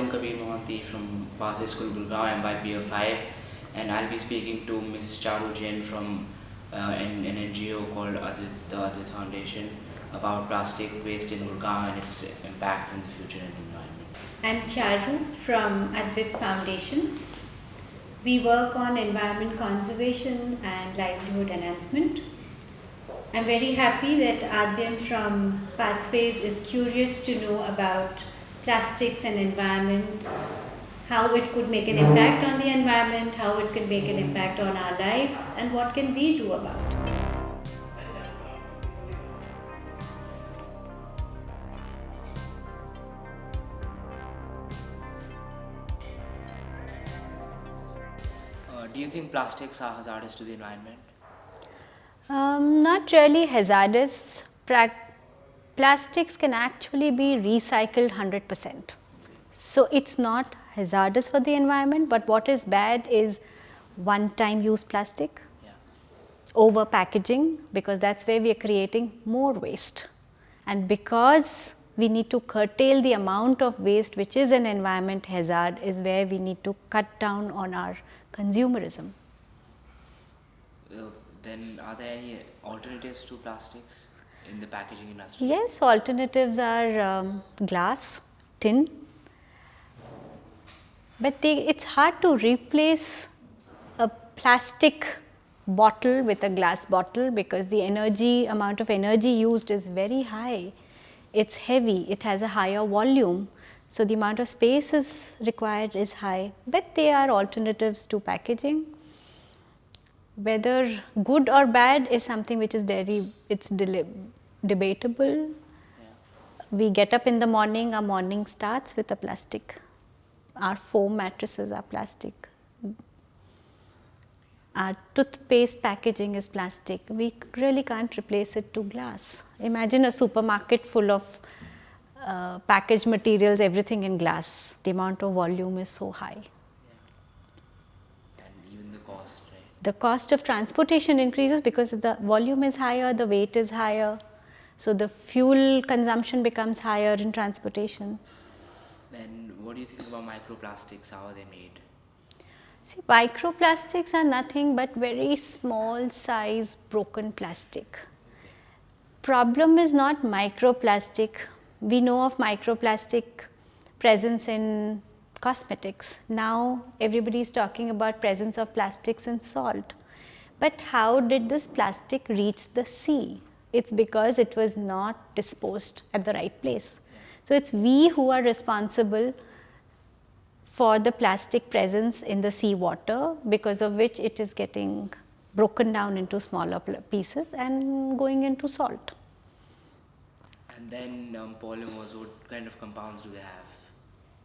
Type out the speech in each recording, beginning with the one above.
Adyan Kabir Mohanty from Pathway School, Gurgaon, MYPO5, and I'll be speaking to Ms. Charu Jain from an NGO called the Adit Foundation about plastic waste in Gurgaon and its impact in the future and the environment. I'm Charu from Advait Foundation. We work on environment conservation and livelihood enhancement. I'm very happy that Adyan from Pathways is curious to know about plastics and environment, how it could make an impact on the environment, how it could make an impact on our lives, and what can we do about it. Do you think plastics are hazardous to the environment? Not really hazardous. Plastics can actually be recycled 100%. So it's not hazardous for the environment, but what is bad is one-time use plastic, over packaging, because that's where we are creating more waste. And because we need to curtail the amount of waste which is an environment hazard, is where we need to cut down on our consumerism. Then are there any alternatives to plastics in the packaging industry? Yes, alternatives are glass, tin, but it's hard to replace a plastic bottle with a glass bottle because the amount of energy used is very high. It's heavy, it has a higher volume, so the amount of space is required is high, but they are alternatives to packaging. Whether good or bad is something which is debatable. We get up in the morning, our morning starts with a plastic. Our foam mattresses are plastic. Our toothpaste packaging is plastic. We really can't replace it to glass. Imagine a supermarket full of packaged materials, everything in glass. The amount of volume is so high. The cost of transportation increases because the volume is higher, the weight is higher, so the fuel consumption becomes higher in transportation. Then what do you think about microplastics? How are they made? See, microplastics are nothing but very small size broken plastic. Problem is not microplastic. We know of microplastic presence in cosmetics. Now everybody is talking about presence of plastics in salt. But how did this plastic reach the sea? It's because it was not disposed at the right place. So it's we who are responsible for the plastic presence in the sea water, because of which it is getting broken down into smaller pieces and going into salt. And then polymers, what kind of compounds do they have?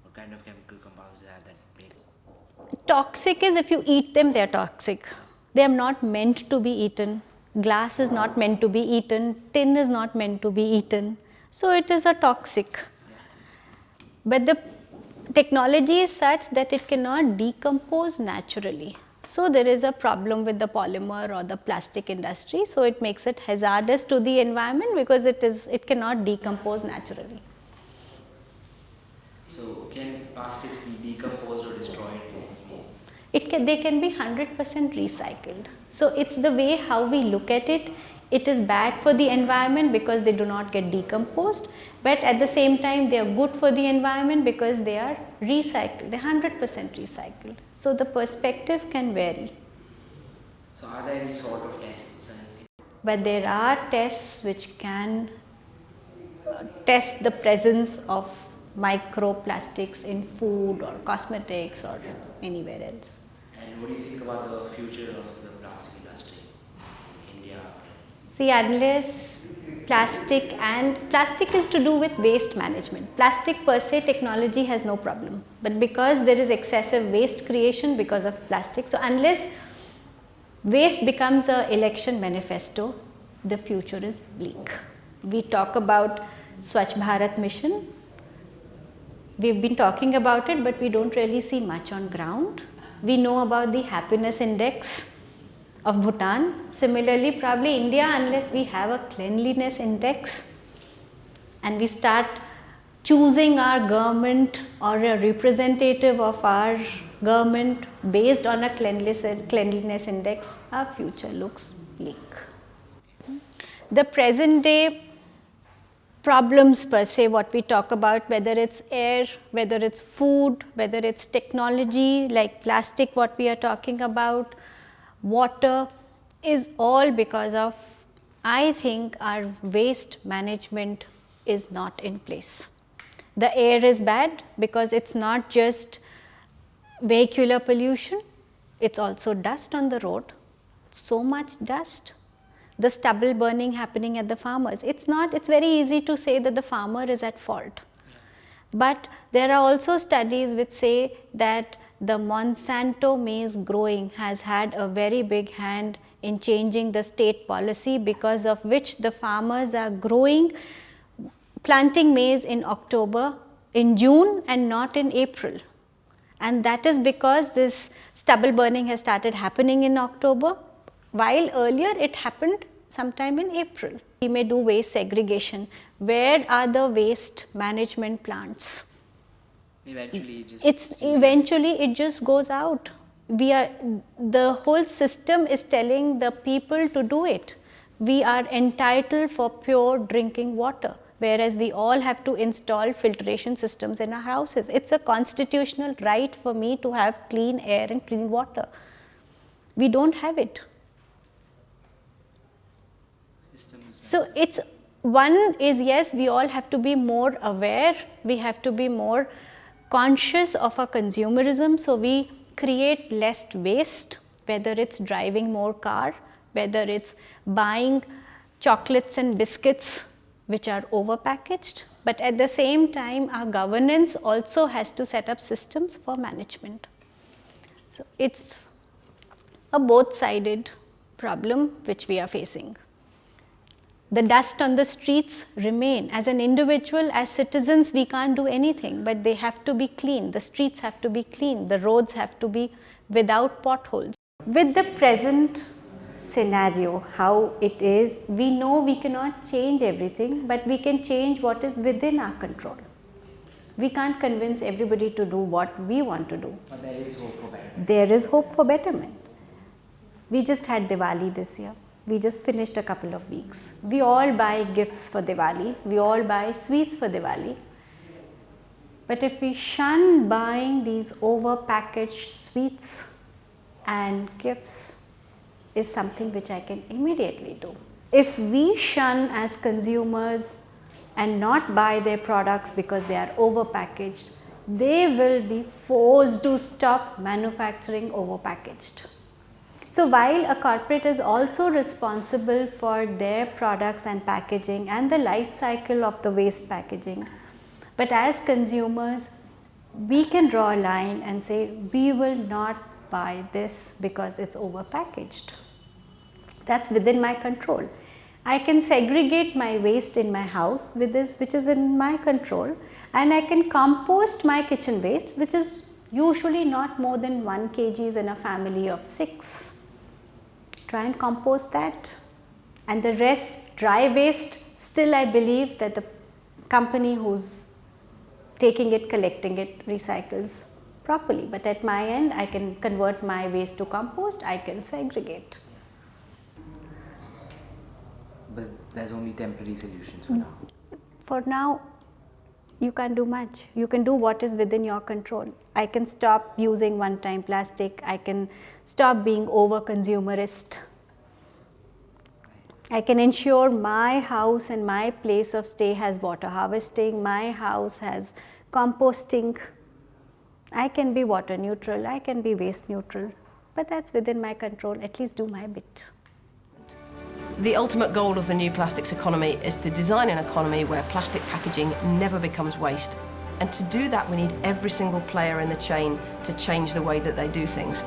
What kind of chemical compounds do they have that make? Toxic is if you eat them, they are toxic. They are not meant to be eaten. Glass is not meant to be eaten. Tin is not meant to be eaten. So it is a toxic. But the technology is such that it cannot decompose naturally. So there is a problem with the polymer or the plastic industry. So it makes it hazardous to the environment because it cannot decompose naturally. So can plastics be decomposed or destroyed? They can be 100% recycled. So it's the way how we look at it. It is bad for the environment because they do not get decomposed, but at the same time they are good for the environment because they are recycled. They are 100% recycled. So the perspective can vary. So are there any sort of tests? But there are tests which can test the presence of microplastics in food or cosmetics or anywhere else. And what do you think about the future of the plastic industry in India? See, unless plastic is to do with waste management. Plastic per se technology has no problem, but because there is excessive waste creation because of plastic, so unless waste becomes an election manifesto, the future is bleak. We talk about Swachh Bharat mission. We've been talking about it, but we don't really see much on ground. We know about the happiness index of Bhutan. Similarly, probably India, unless we have a cleanliness index and we start choosing our government or a representative of our government based on a cleanliness index, our future looks bleak. The present day problems per se, what we talk about, whether it's air, whether it's food, whether it's technology like plastic, what we are talking about, water, is all because of, I think, our waste management is not in place. The air is bad because it's not just vehicular pollution, it's also dust on the road, so much dust. The stubble burning happening at the farmers. It's very easy to say that the farmer is at fault. But there are also studies which say that the Monsanto maize growing has had a very big hand in changing the state policy, because of which the farmers are planting maize in June and not in April. And that is because this stubble burning has started happening in October, while earlier it happened sometime in April. We may do waste segregation. Where are the waste management plants? Eventually it just goes out. The whole system is telling the people to do it. We are entitled for pure drinking water, whereas we all have to install filtration systems in our houses. It's a constitutional right for me to have clean air and clean water. We don't have it. So one is, yes, we all have to be more aware, we have to be more conscious of our consumerism, so we create less waste, whether it's driving more car, whether it's buying chocolates and biscuits which are overpackaged, but at the same time our governance also has to set up systems for management. So it's a both-sided problem which we are facing. The dust on the streets remain. As an individual, as citizens, we can't do anything, but they have to be clean. The streets have to be clean. The roads have to be without potholes. With the present scenario, how it is, we know we cannot change everything, but we can change what is within our control. We can't convince everybody to do what we want to do. But there is hope for betterment. There is hope for betterment. We just had Diwali this year. We just finished a couple of weeks. We all buy gifts for Diwali. We all buy sweets for Diwali. But if we shun buying these over-packaged sweets and gifts, is something which I can immediately do. If we shun as consumers and not buy their products because they are over-packaged, they will be forced to stop manufacturing over-packaged. So while a corporate is also responsible for their products and packaging and the life cycle of the waste packaging, but as consumers, we can draw a line and say, we will not buy this because it's over-packaged. That's within my control. I can segregate my waste in my house with this, which is in my control, and I can compost my kitchen waste, which is usually not more than 1 kg in a family of 6. Try and compost that, and the rest, dry waste, still I believe that the company who's taking it, collecting it, recycles properly. But at my end, I can convert my waste to compost, I can segregate. But there's only temporary solutions for now. For now, you can't do much. You can do what is within your control. I can stop using one-time plastic. I can stop being over-consumerist. I can ensure my house and my place of stay has water harvesting. My house has composting. I can be water neutral. I can be waste neutral. But that's within my control. At least do my bit. The ultimate goal of the new plastics economy is to design an economy where plastic packaging never becomes waste. And to do that, we need every single player in the chain to change the way that they do things.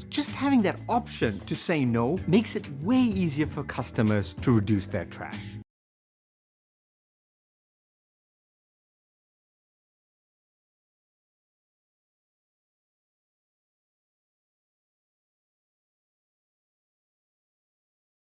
Just having that option to say no makes it way easier for customers to reduce their trash.